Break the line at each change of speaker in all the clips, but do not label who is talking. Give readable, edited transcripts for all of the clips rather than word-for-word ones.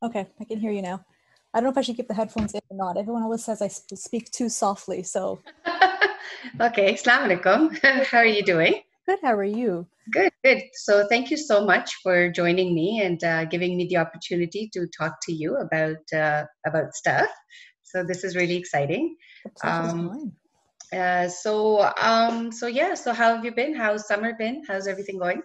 Okay, I can hear you now. I don't know if I should keep the headphones in or not. Everyone always says I speak too softly. So
Okay, Assalamu alaikum. How are you doing?
good. How are you?
Good, good. So thank you so much for joining me and giving me the opportunity to talk to you about stuff. So this is really exciting.
The pleasure's
Um,
mine.
so yeah. So how have you been? How's summer been? How's everything going?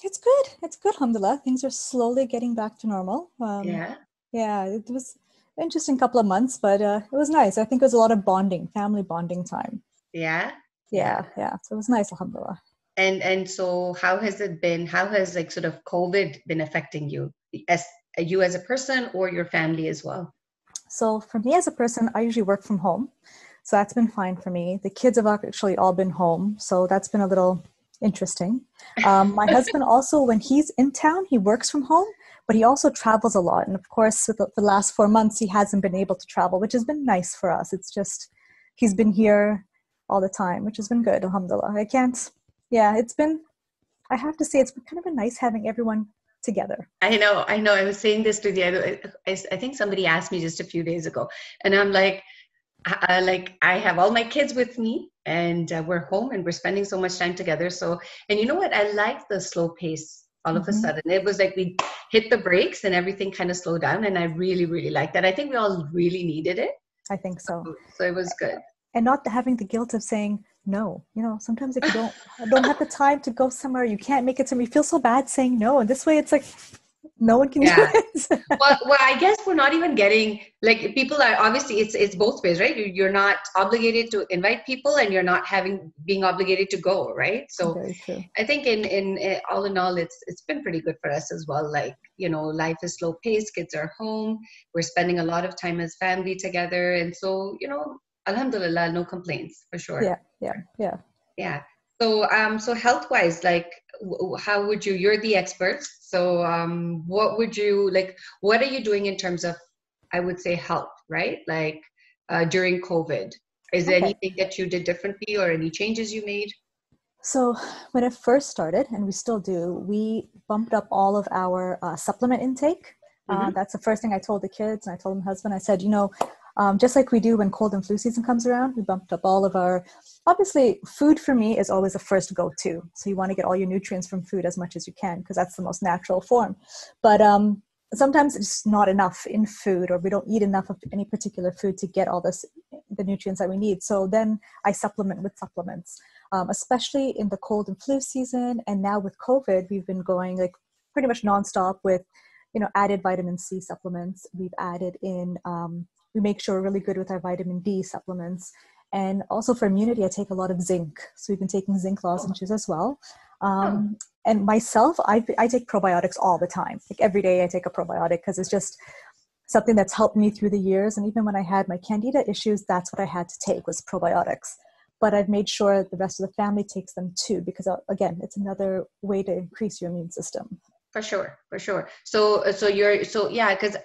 It's good. It's good, alhamdulillah. Things are slowly getting back to normal.
Yeah,
Yeah, it was an interesting couple of months, but it was nice. I think it was a lot of bonding, family bonding time.
yeah, yeah.
Yeah, yeah. So it was nice, alhamdulillah.
And so how has it been? How has like sort of COVID been affecting you as a person or your family as well?
So for me as a person, I usually work from home. So that's been fine for me. The kids have actually all been home. So that's been a little interesting. My husband also, when he's in town, he works from home, but he also travels a lot. And of course, with the last 4 months, he hasn't been able to travel, which has been nice for us. It's just, he's been here all the time, which has been good, alhamdulillah. Yeah, I have to say, it's kind of been nice having everyone together.
I know, I know. I was saying this to the other. I think somebody asked me just a few days ago, and I'm like I have all my kids with me, and we're home, and we're spending so much time together. So, and you know what? I like the slow pace. All of a
Hmm.
sudden, it was like we hit the brakes, and everything kind of slowed down, and I really, really like that. I think we all really needed it,
I think so.
so it was good.
And not having the guilt of saying no. Sometimes if you don't have the time to go somewhere, you can't make it somewhere, you feel so bad saying no. And this way it's like no one can do
Yeah.
it.
Well, I guess we're not even getting like people are obviously it's both ways, right? You're not obligated to invite people, and you're not having being obligated to go, right? So
Very true.
I think in all in all, it's been pretty good for us as well. Like life is slow paced. Kids are home. We're spending a lot of time as family together, and so Alhamdulillah, no complaints for sure.
Yeah, yeah, yeah.
Yeah. So health wise, like, how would you? You're the expert. So, what would you like? What are you doing in terms of, I would say, health, right? Like, during COVID, is there
Okay.
anything that you did differently or any changes you made?
So when it first started, and we still do, we bumped up all of our supplement intake.
Mm-hmm.
That's the first thing I told the kids, and I told my husband. I said, just like we do when cold and flu season comes around, we bumped up all of our. Obviously, food for me is always the first go-to. So you want to get all your nutrients from food as much as you can because that's the most natural form. But sometimes it's not enough in food, or we don't eat enough of any particular food to get all the nutrients that we need. So then I supplement with supplements, especially in the cold and flu season. And now with COVID, we've been going like pretty much nonstop with, added vitamin C supplements. We've added in, we make sure we're really good with our vitamin D supplements. And also for immunity, I take a lot of zinc. So we've been taking zinc
Oh,
lozenges as well.
oh,
And myself, I take probiotics all the time. Like every day I take a probiotic because it's just something that's helped me through the years. And even when I had my candida issues, that's what I had to take was probiotics. But I've made sure the rest of the family takes them too, because again, it's another way to increase your immune system.
for sure, for sure. So yeah, because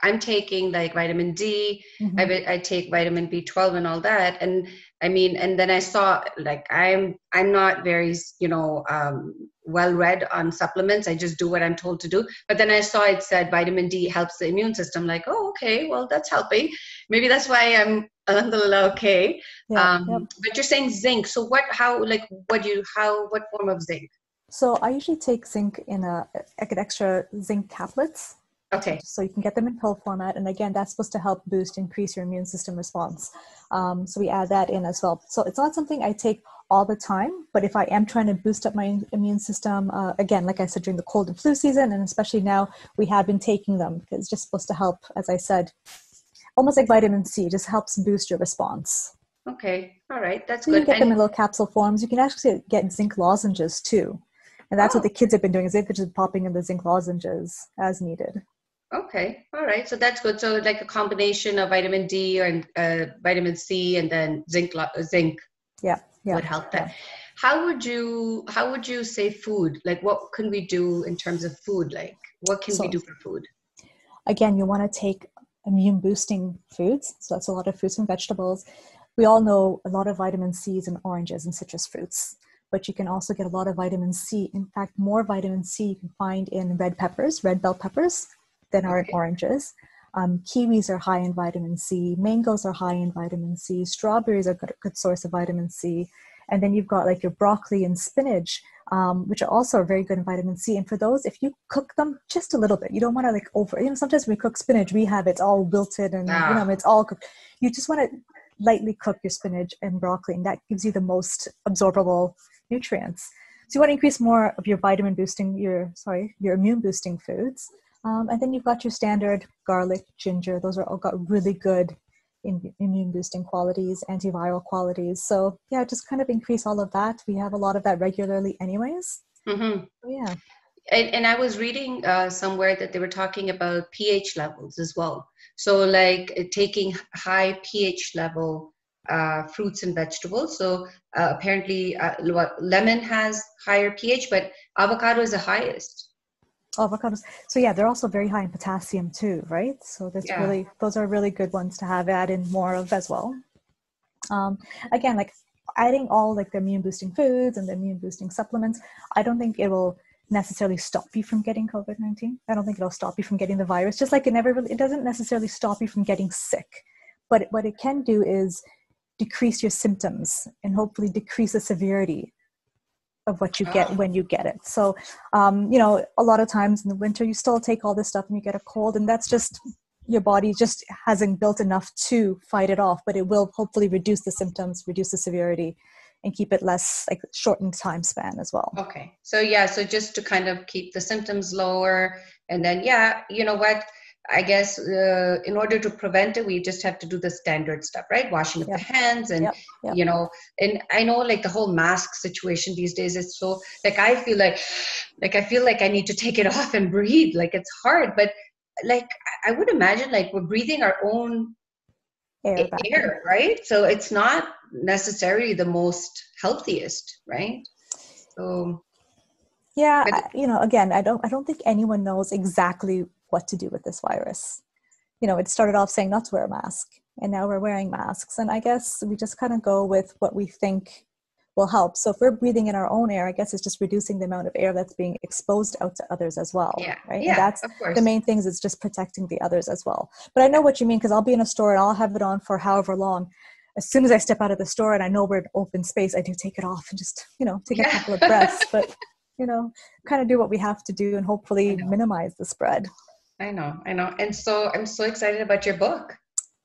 I'm taking like vitamin D.
Hmm.
I take vitamin B12 and all that, and I mean, and then I saw like I'm not very well read on supplements. I just do what I'm told to do. But then I saw it said vitamin D helps the immune system. Like, oh, okay, well that's helping. Maybe that's why I'm alhamdulillah okay.
Yeah, yep.
But you're saying zinc. So what form of zinc?
So I usually take zinc I get extra zinc tablets.
Okay.
So you can get them in pill format. And again, that's supposed to help increase your immune system response. So we add that in as well. So it's not something I take all the time, but if I am trying to boost up my immune system, again, like I said, during the cold and flu season, and especially now, we have been taking them because it's just supposed to help, as I said, almost like vitamin C, just helps boost your response.
Okay. All right. That's
So you can
good.
get them in
And
little capsule forms. You can actually get zinc lozenges too. And that's what
oh,
the kids have been doing, is they've been just popping in the zinc lozenges as needed.
okay. All right. So that's good. So like a combination of vitamin D and vitamin C and then zinc
Yeah, yeah,
would help
yeah.
that. How would you say food? Like what can we do in terms of food? Like what can we
So
do for food?
again, you want to take immune boosting foods. So that's a lot of fruits and vegetables. We all know a lot of vitamin C's in oranges and citrus fruits, but you can also get a lot of vitamin C. In fact, more vitamin C you can find in red peppers, red bell peppers. than are in oranges. Kiwis are high in vitamin C. Mangoes are high in vitamin C. Strawberries are a good source of vitamin C. And then you've got like your broccoli and spinach, which are also very good in vitamin C. And for those, if you cook them just a little bit, you don't want to like sometimes when we cook spinach, we have it's all wilted and, it's all cooked. You just want to lightly cook your spinach and broccoli, and that gives you the most absorbable nutrients. So you want to increase more of your your immune boosting foods. And then you've got your standard garlic, ginger. Those are all got really good immune boosting qualities, antiviral qualities. So yeah, just kind of increase all of that. We have a lot of that regularly anyways.
Mm-hmm.
Yeah.
And I was reading somewhere that they were talking about pH levels as well. So like taking high pH level fruits and vegetables. So apparently lemon has higher pH, but avocado is the highest.
Avocados. So yeah, they're also very high in potassium too, right? So those are really good ones to add in more of as well. Again, like adding all like the immune boosting foods and the immune boosting supplements, I don't think it will necessarily stop you from getting COVID-19. I don't think it'll stop you from getting the virus. Just like it doesn't necessarily stop you from getting sick. But what it can do is decrease your symptoms and hopefully decrease the severity of what you get when you get it. So, a lot of times in the winter, you still take all this stuff and you get a cold, and that's just your body just hasn't built enough to fight it off, but it will hopefully reduce the symptoms, reduce the severity, and keep it less like shortened time span as well.
Okay. So just to kind of keep the symptoms lower, and then, you know what? I guess in order to prevent it, we just have to do the standard stuff, right? Washing of the hands and, and I know like the whole mask situation these days is so like, I feel like I need to take it off and breathe. Like it's hard, but like, I would imagine like we're breathing our own air, right? So it's not necessarily the most healthiest, right? So.
Yeah. Again, I don't think anyone knows exactly what to do with this virus. It started off saying not to wear a mask, and now we're wearing masks. And I guess we just kind of go with what we think will help. So if we're breathing in our own air, I guess it's just reducing the amount of air that's being exposed out to others as well.
Yeah.
Right.
Yeah,
and that's the main thing, is just protecting the others as well. But I know what you mean, because I'll be in a store and I'll have it on for however long. As soon as I step out of the store and I know we're in open space, I do take it off and just, take a couple of breaths. But, kind of do what we have to do and hopefully minimize the spread.
I know. And so I'm so excited about your book.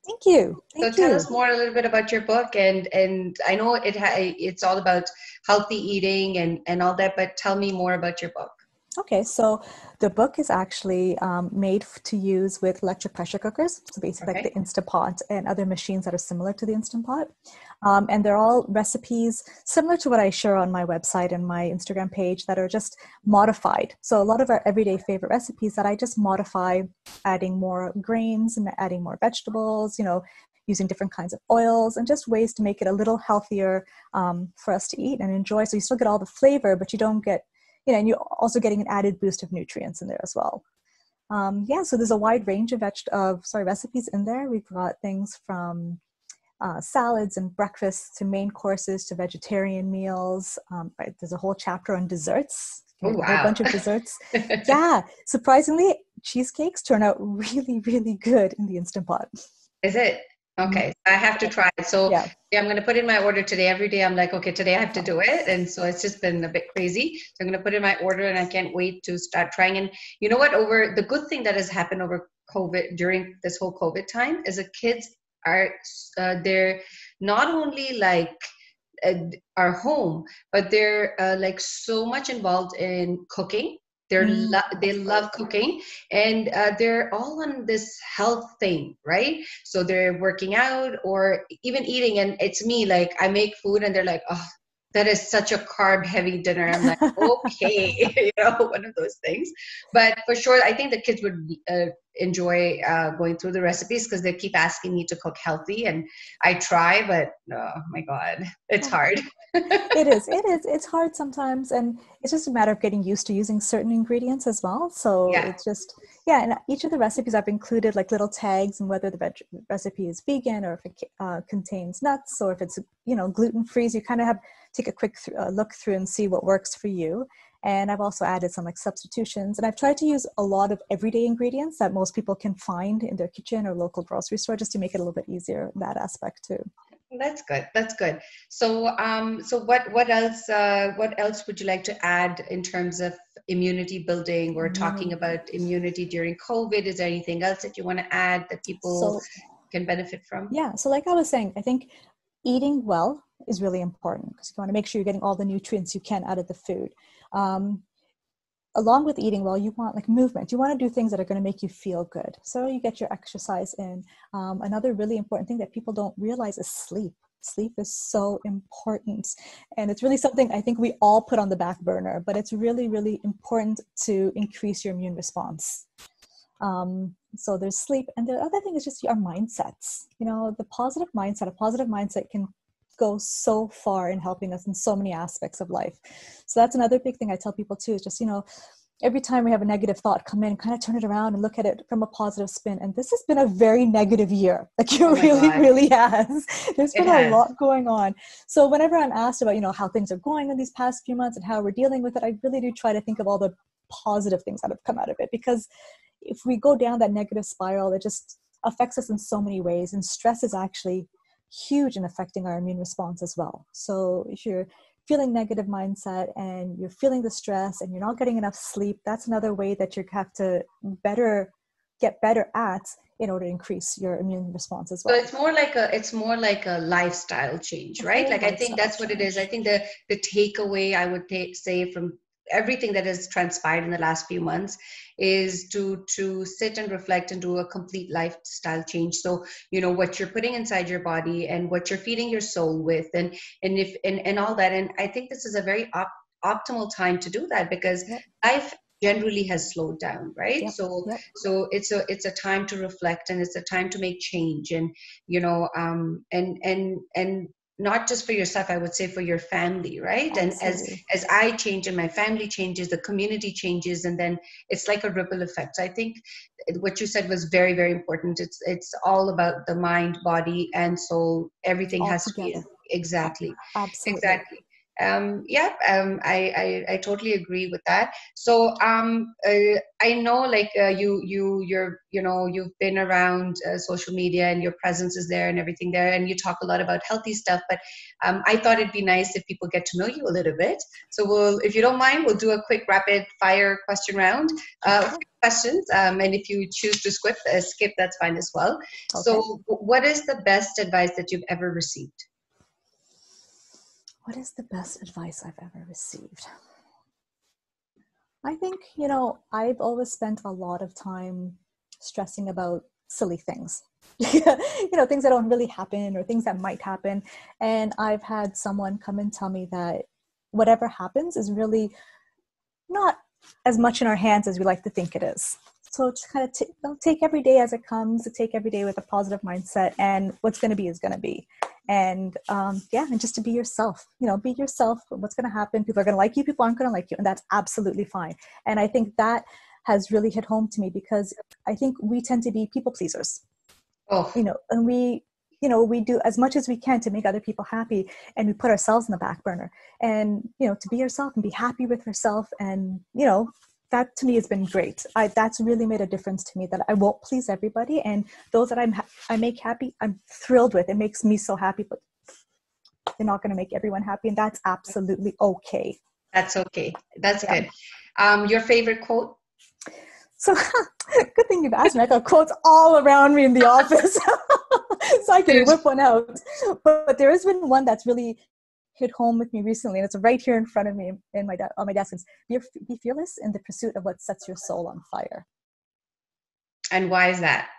Thank you.
Tell us more a little bit about your book. And I know it's all about healthy eating and all that, but tell me more about your book.
Okay, so the book is actually made to use with electric pressure cookers. So basically like the Instant Pot and other machines that are similar to the Instant Pot. And they're all recipes similar to what I share on my website and my Instagram page that are just modified. So a lot of our everyday favorite recipes that I just modify, adding more grains and adding more vegetables, using different kinds of oils and just ways to make it a little healthier for us to eat and enjoy. So you still get all the flavor, but you don't get and you're also getting an added boost of nutrients in there as well. So there's a wide range of recipes in there. We've got things from salads and breakfasts to main courses to vegetarian meals. There's a whole chapter on desserts.
Oh, wow.
A whole bunch of desserts. Yeah, surprisingly, cheesecakes turn out really, really good in the Instant Pot.
Is it? Okay, I have to try it. So I'm going to put in my order today. Every day I'm like, okay, today I have to do it. And so it's just been a bit crazy. So I'm going to put in my order and I can't wait to start trying. And you know what, the good thing that has happened over COVID, during this whole COVID time, is the kids are, they're not only like are home, but they're like so much involved in cooking. They love cooking, and they're all on this health thing, right? So they're working out or even eating, and it's me, like I make food and they're like, oh, that is such a carb heavy dinner. I'm like, okay, one of those things. But for sure, I think the kids would enjoy going through the recipes because they keep asking me to cook healthy, and I try, but oh my God, it's hard.
It is. It's hard sometimes, and it's just a matter of getting used to using certain ingredients as well. So it's just, and each of the recipes I've included like little tags and whether the recipe is vegan or if it contains nuts or if it's, gluten-free. So you kind of have take a quick look through and see what works for you. And I've also added some like substitutions, and I've tried to use a lot of everyday ingredients that most people can find in their kitchen or local grocery store, just to make it a little bit easier in that aspect too.
That's good. That's good. So, so what else would you like to add in terms of immunity building? We're talking about immunity during COVID. Is there anything else that you want to add that people
So
can benefit from?
yeah, so like I was saying, I think eating well is really important, because you want to make sure you're getting all the nutrients you can out of the food. Um, Along with eating well, you want like movement. You want to do things that are going to make you feel good. So you get your exercise in. Another really important thing that people don't realize is sleep. Sleep is so important. And it's really something I think we all put on the back burner, but it's really, really important to increase your immune response. So there's sleep. And the other thing is just your mindsets. You know, the positive mindset, a positive mindset can go so far in helping us in so many aspects of life. So that's another big thing I tell people too, is just, you know, every time we have a negative thought come in, kind of turn it around and look at it from a positive spin. And this has been a very negative year. Like it really has. There's been a lot going on. So whenever I'm asked about, you know, how things are going in these past few months and how we're dealing with it, I really do try to think of all the positive things that have come out of it. Because if we go down that negative spiral, it just affects us in so many ways. And stress is actually huge in affecting our immune response as well. So if you're feeling negative mindset and you're feeling the stress and you're not getting enough sleep, that's another way that you have to get better at in order to increase your immune response as well.
So it's more like a lifestyle change, right? Like I think that's what it is. I think the takeaway I would say from everything that has transpired in the last few months is to sit and reflect and do a complete lifestyle change. So, you know, what you're putting inside your body and what you're feeding your soul with, and all that. And I think this is a very optimal time to do that, because life generally has slowed down, right? So it's a time to reflect, and it's a time to make change, and you know, and not just for yourself, I would say for your family, right? Absolutely. And as I change and my family changes, the community changes, and then it's like a ripple effect. So I think what you said was very, very important. It's all about the mind, body, and soul. Everything all has together. To be exactly. Exactly. I totally agree with that. So I know, like you've been around social media, and your presence is there and everything there, and you talk a lot about healthy stuff. But I thought it'd be nice if people get to know you a little bit. So if you don't mind, we'll do a quick rapid fire question round. Questions, and if you choose to skip, that's fine as well. Okay. So what is the best advice that you've ever received?
What is the best advice I've ever received? I think, you know, I've always spent a lot of time stressing about silly things, you know, things that don't really happen or things that might happen. And I've had someone come and tell me that whatever happens is really not as much in our hands as we like to think it is. So it's kind of take every day as it comes, to take every day with a positive mindset, and what's going to be is going to be. And and just to be yourself, you know, be yourself. What's going to happen? People are going to like you, people aren't going to like you, and that's absolutely fine. And I think that has really hit home to me, because I think we tend to be people pleasers. You know, and we do as much as we can to make other people happy, and we put ourselves in the back burner. And, you know, to be yourself and be happy with yourself, and, you know, that to me has been great. That's really made a difference to me, that I won't please everybody, and those that I make happy, I'm thrilled with. It makes me so happy, but you're not going to make everyone happy, and that's absolutely okay.
That's okay. That's good. Your favorite quote?
So good thing you've asked me. I got quotes all around me in the office, so I can whip one out. But there has been one that's really hit home with me recently, and it's right here in front of me on my desk. It's be fearless in the pursuit of what sets your soul on fire.
And why is that?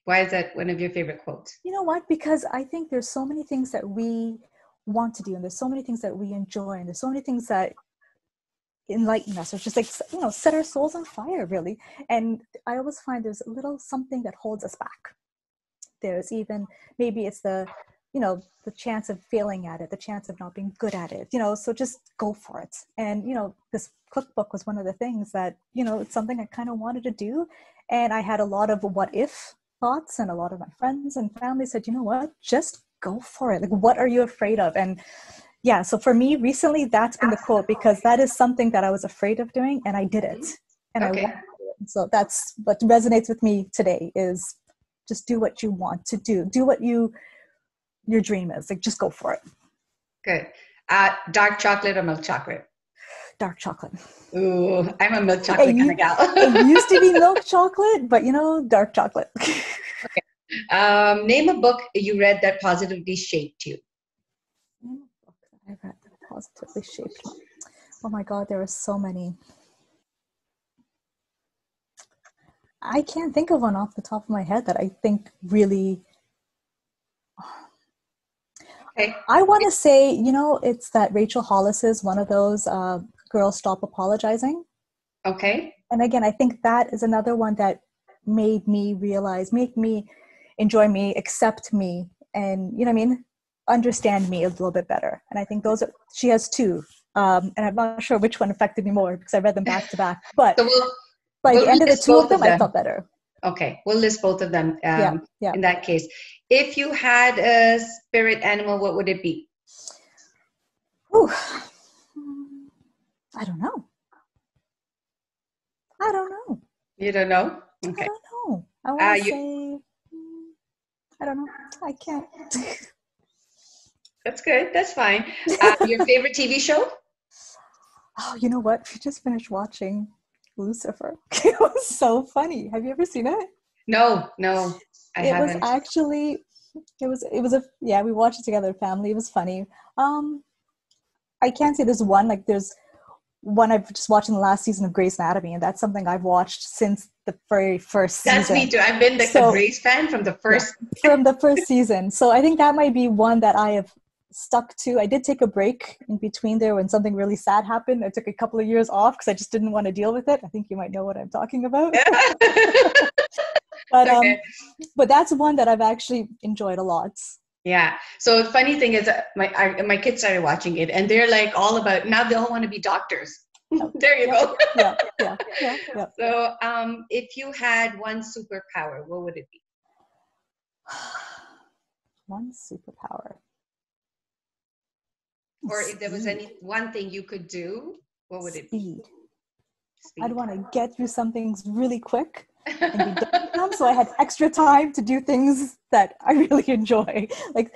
Why is that one of your favorite quotes?
You know what? Because I think there's so many things that we want to do, and there's so many things that we enjoy, and there's so many things that enlighten us, or just like, you know, set our souls on fire, really. And I always find there's a little something that holds us back. There's even, maybe it's the chance of failing at it, the chance of not being good at it, you know, so just go for it. And, you know, this cookbook was one of the things that, you know, it's something I kind of wanted to do. And I had a lot of what if thoughts, and a lot of my friends and family said, you know what, just go for it. Like, what are you afraid of? And, Yeah. So for me recently, that's been the quote, because that is something that I was afraid of doing and I did it. And I
Okay.
want to do it. So that's what resonates with me today is just do what you want to do. Do what your dream is. Like, just go for it.
Good. Dark chocolate or milk chocolate?
Dark chocolate.
Ooh, I'm a milk chocolate kind of gal.
It used to be milk chocolate, but dark chocolate.
Name a book you read that positively shaped you.
Name a book that I read that positively shaped me. Oh my God, there are so many. I can't think of one off the top of my head that I think really.
Okay.
I want to say, it's that Rachel Hollis's one of those Girls Stop Apologizing.
Okay.
And again, I think that is another one that made me realize, make me enjoy me, accept me, and, understand me a little bit better. And I think she has two. And I'm not sure which one affected me more because I read them back to back. But
So
by the
we'll
end of the
list
two of
both
them, I felt better.
Okay, we'll list both of them
Yeah.
in that case. If you had a spirit animal, what would it be?
Ooh. I don't know.
You don't know? Okay.
I don't know. I want to say, I don't know. I can't.
That's good. That's fine. Your favorite TV show?
Oh, you know what? We just finished watching Lucifer. It was so funny. Have you ever seen it?
No, I haven't.
Was actually, we watched it together, family. It was funny. I can't say there's one I've just watched in the last season of Grey's Anatomy, and that's something I've watched since the very first season.
That's me too. I've been a Grey's fan from the first.
Yeah, from the first season. So I think that might be one that I have stuck to. I did take a break in between there when something really sad happened. I took a couple of years off because I just didn't want to deal with it. I think you might know what I'm talking about. But that's one that I've actually enjoyed a lot.
Yeah. So the funny thing is my kids started watching it and they're like all about, now they all want to be doctors. There you go.
Yeah.
So if you had one superpower, what would it be?
One superpower.
Or if there was one thing you could do, what would it be?
Speed. I'd want to get through some things really quick and be done with them, so I had extra time to do things that I really enjoy. Like,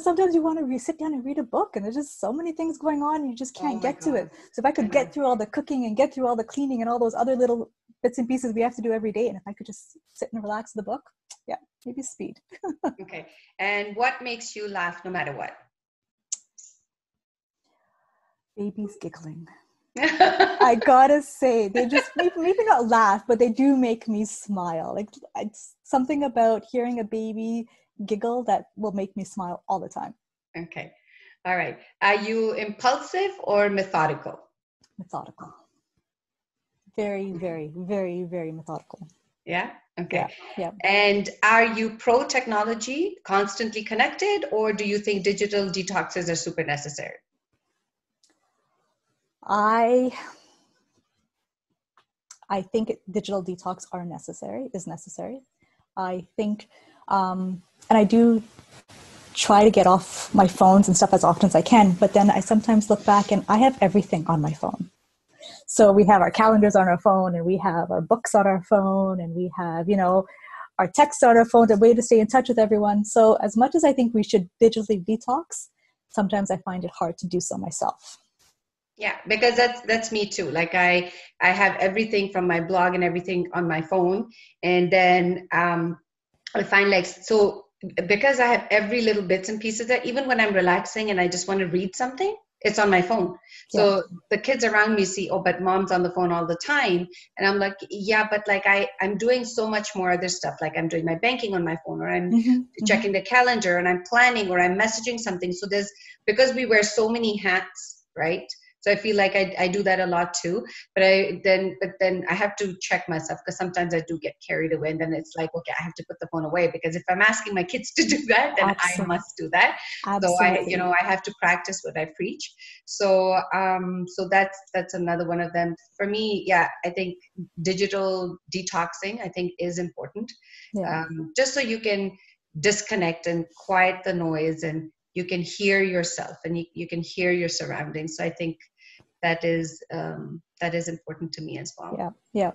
sometimes you want to sit down and read a book and there's just so many things going on and you just can't get to it. So if I could get through all the cooking and get through all the cleaning and all those other little bits and pieces we have to do every day, and if I could just sit and relax with the book, maybe speed.
Okay. And what makes you laugh no matter what?
Babies giggling. I gotta say, they just maybe not laugh, but they do make me smile. Like, it's something about hearing a baby giggle that will make me smile all the time.
Okay. All right. Are you impulsive or methodical?
Methodical. Very, very, very, very methodical.
Yeah. Okay.
Yeah.
And are you pro technology, constantly connected, or do you think digital detoxes are super necessary?
I think digital detox is necessary. I think, and I do try to get off my phones and stuff as often as I can, but then I sometimes look back and I have everything on my phone. So we have our calendars on our phone, and we have our books on our phone, and we have, our texts on our phone, a way to stay in touch with everyone. So as much as I think we should digitally detox, sometimes I find it hard to do so myself.
Yeah, because that's me too. Like I have everything from my blog and everything on my phone, and then I find because I have every little bits and pieces there. Even when I'm relaxing and I just want to read something, it's on my phone. So the kids around me see, oh, but mom's on the phone all the time, and I'm like, yeah, but like I'm doing so much more other stuff. Like I'm doing my banking on my phone, or I'm checking the calendar, and I'm planning, or I'm messaging something. So because we wear so many hats, right? So I feel like I do that a lot too, but then I have to check myself, because sometimes I do get carried away, and then it's like, okay, I have to put the phone away, because if I'm asking my kids to do that, then I must do that. Absolutely. So I have to practice what I preach. So that's another one of them for me. Yeah, I think digital detoxing, I think, is important, just so you can disconnect and quiet the noise and you can hear yourself, and you can hear your surroundings. So I think that is important to me as well.
Yeah.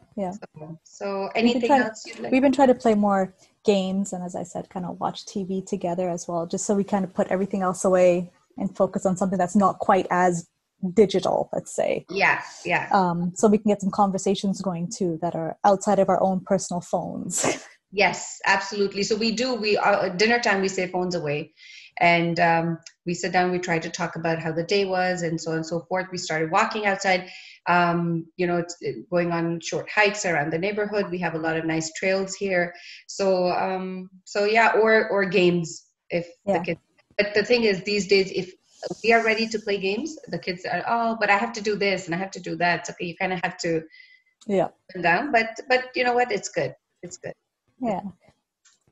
So anything else you'd like?
We've been trying to play more games, and as I said, kind of watch TV together as well, just so we kind of put everything else away and focus on something that's not quite as digital, let's say.
Yeah.
So we can get some conversations going too that are outside of our own personal phones.
Yes, absolutely. So we dinner time, we say phones away, and we sit down, we try to talk about how the day was and so on and so forth. We started walking outside, it's going on short hikes around the neighborhood. We have a lot of nice trails here. So yeah, or games if the kids. But the thing is, these days, if we are ready to play games, the kids are, oh, but I have to do this and I have to do that. It's okay. You kind of have to calm down, but you know what? It's good. It's good.
Yeah.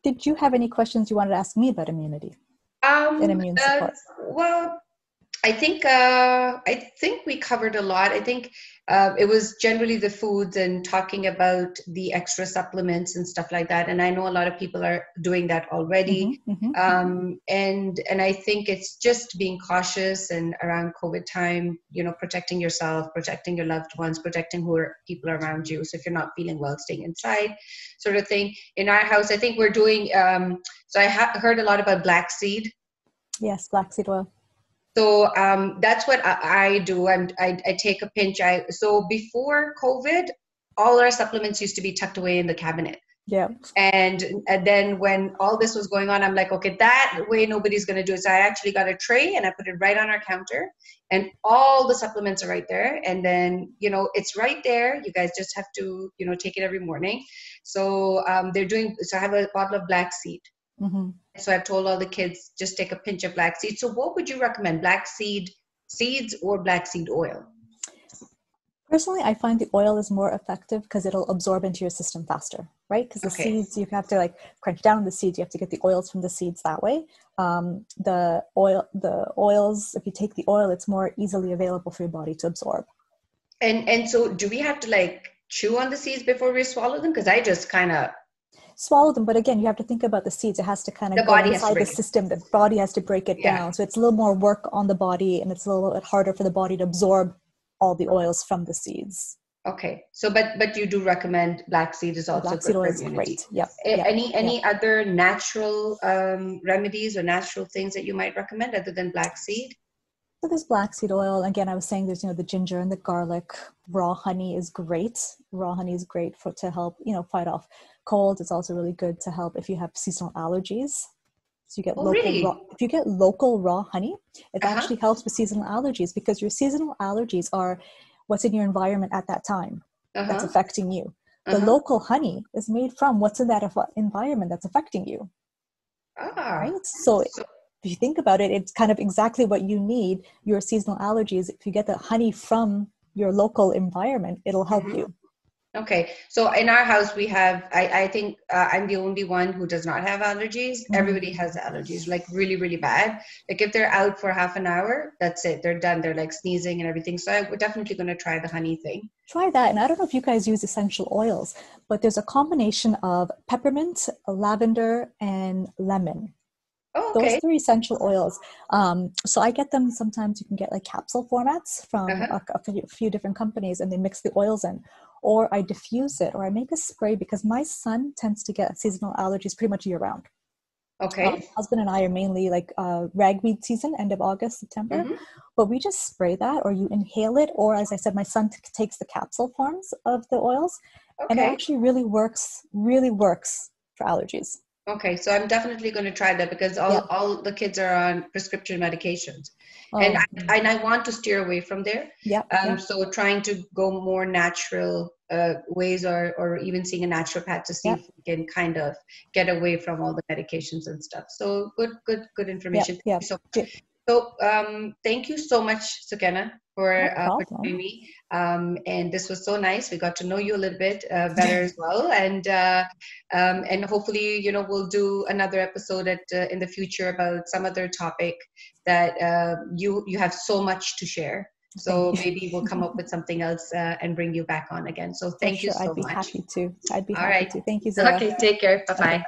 Did you have any questions you wanted to ask me about immunity and immune support?
Well, I think we covered a lot. I think it was generally the foods and talking about the extra supplements and stuff like that. And I know a lot of people are doing that already. And I think it's just being cautious and around COVID time, protecting yourself, protecting your loved ones, protecting people around you. So if you're not feeling well, staying inside, sort of thing. In our house, I think we're doing. So I heard a lot about black seed.
Yes, black seed oil.
So that's what I do. I take a pinch. So before COVID, all our supplements used to be tucked away in the cabinet.
Yeah.
And then when all this was going on, I'm like, okay, that way nobody's going to do it. So I actually got a tray and I put it right on our counter, and all the supplements are right there. And then, it's right there. You guys just have to, take it every morning. So so I have a bottle of black seed. So I've told all the kids, just take a pinch of black seed. So what would you recommend? Black seeds or black seed oil?
Personally, I find the oil is more effective because it'll absorb into your system faster, right? Because the seeds, you have to crunch down on the seeds. You have to get the oils from the seeds that way. The oils, if you take the oil, it's more easily available for your body to absorb.
And so do we have to chew on the seeds before we swallow them? Because I just kind of
swallow them, but again, you have to think about the seeds. It has to kind of go inside the system. The body has to break it down, so it's a little more work on the body, and it's a little bit harder for the body to absorb all the oils from the seeds.
Okay, so but you do recommend black seed is also
black seed oil is great.
Any other natural remedies or natural things that you might recommend other than black seed?
So there's black seed oil. Again, I was saying there's the ginger and the garlic. Raw honey is great. Raw honey is great to help fight off cold. It's also really good to help if you have seasonal allergies. So you get if you get local raw honey, it actually helps with seasonal allergies, because your seasonal allergies are what's in your environment at that time that's affecting you. The local honey is made from what's in that environment that's affecting you. Right? So if you think about it, it's kind of exactly what you need. Your seasonal allergies, if you get the honey from your local environment, it'll help you.
Okay. So in our house, we have, I think I'm the only one who does not have allergies. Everybody has allergies, really, really bad. If they're out for half an hour, that's it. They're done. They're sneezing and everything. So we're definitely going to try the honey thing.
Try that. And I don't know if you guys use essential oils, but there's a combination of peppermint, lavender, and lemon.
Oh, okay.
Those 3 essential oils. So I get them, sometimes you can get capsule formats from a few different companies, and they mix the oils in. Or I diffuse it, or I make a spray, because my son tends to get seasonal allergies pretty much year round.
Okay.
My husband and I are mainly ragweed season, end of August, September. But we just spray that, or you inhale it, or as I said, my son takes the capsule forms of the oils. And it actually really works for allergies.
Okay, so I'm definitely going to try that, because all the kids are on prescription medications, and I want to steer away from there. So trying to go more natural ways, or even seeing a naturopath to see if we can kind of get away from all the medications and stuff. So good information. So thank you so much, Sukaina, for joining me. And this was so nice. We got to know you a little bit better as well. And hopefully, we'll do another episode in the future about some other topic that you have so much to share. So maybe we'll come up with something else and bring you back on again. So thank you so much.
I'd be happy to. Thank you, Zara.
Okay, take care. Bye-bye.
Okay.